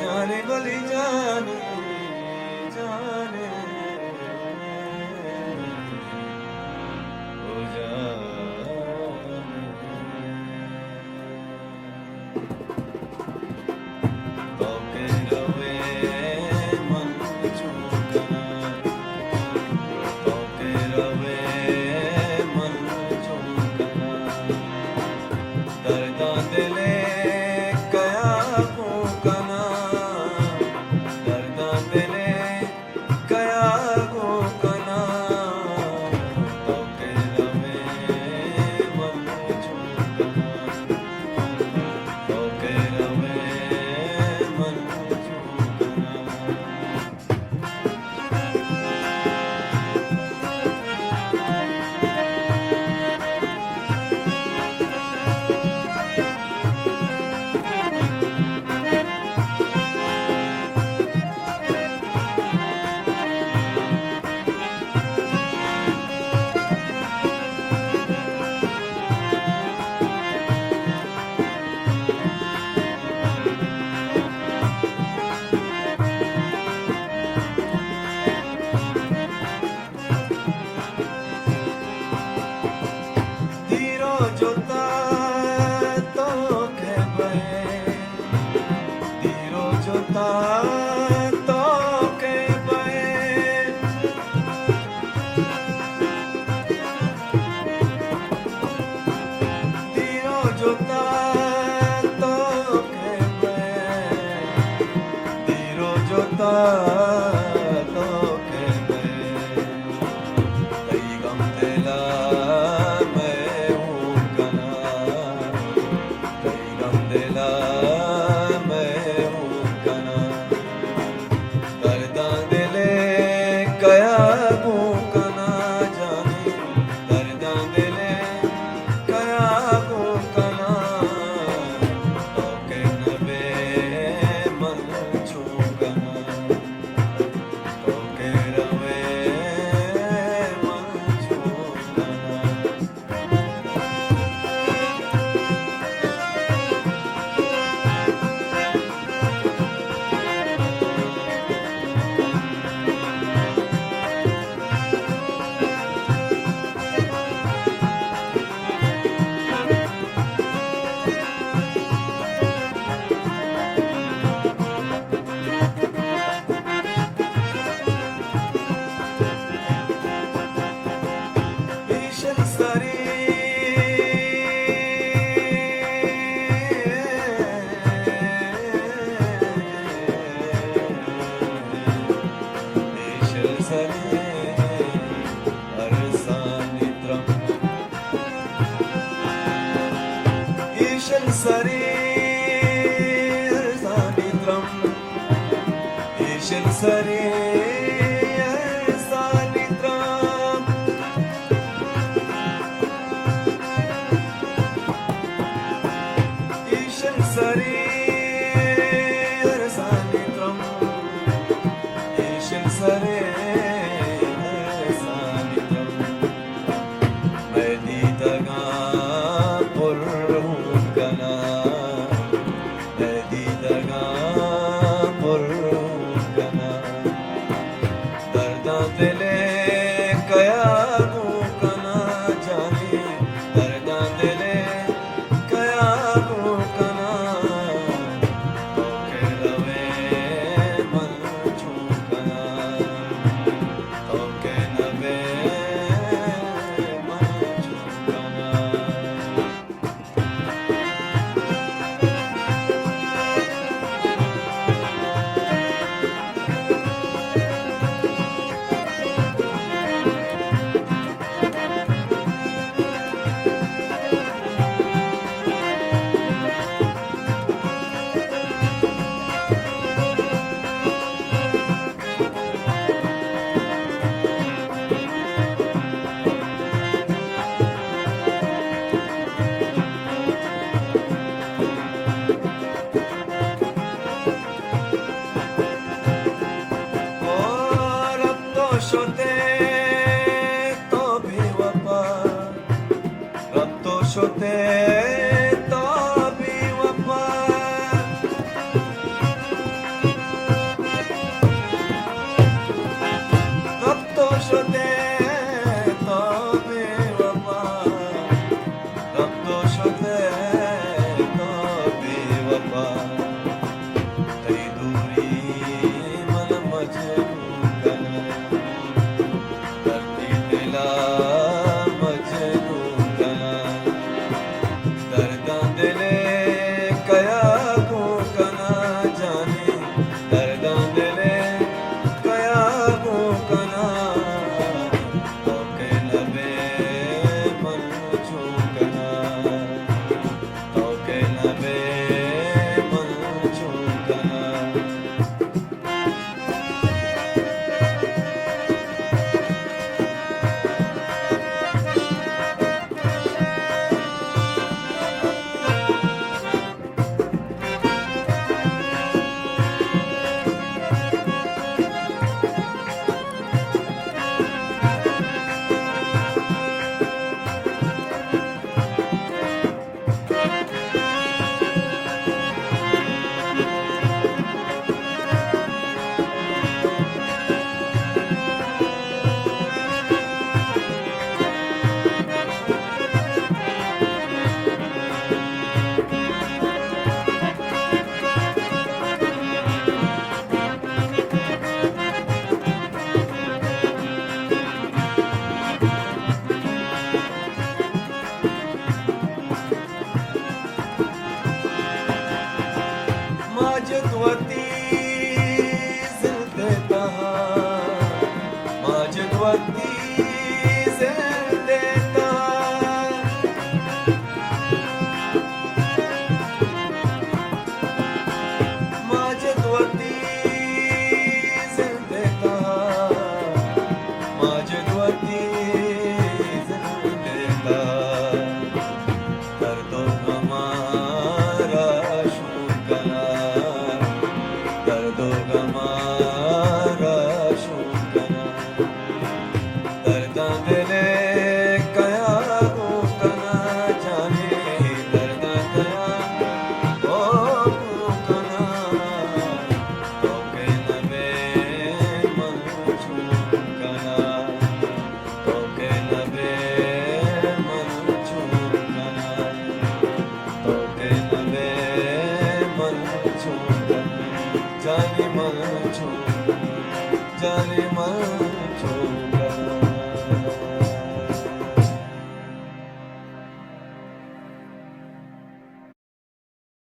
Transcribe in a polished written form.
जाने वाली जाने जाने ओ जाने तोके रवे मन चूकना तोके रवे मन चूकना दर्दा दिले कया फूकना दर्दा दिले कया फूकना तोके रवे मन चूकना तोके रवे मन चूकना Meditaga por un canal शोते ताबी वफा रब्तो शोते ताबी वफा रब्तो शोते ताबी वफा कई दूरी मन मजनू कना धरती दिला मजनू कना दर्दां दिले कया को कना जाने दर्दां दिले कया को कना तोके लबे मन छू कना तोके लबे मन छू कना माजदवती जिंदे तहा माजदवती जिंदे तहा माजदवती जिंदे तहा माजदवती जिंदे तहा दर्दो हमारा शुकना दर्दो हमारा शुकना दर्दां दिले कया को कना जाने दर्दां कया को कना तोके लबे मन छू कना तोके लबे मन छू कना तोके लबे मन छू कना जाने मन छू जाने मन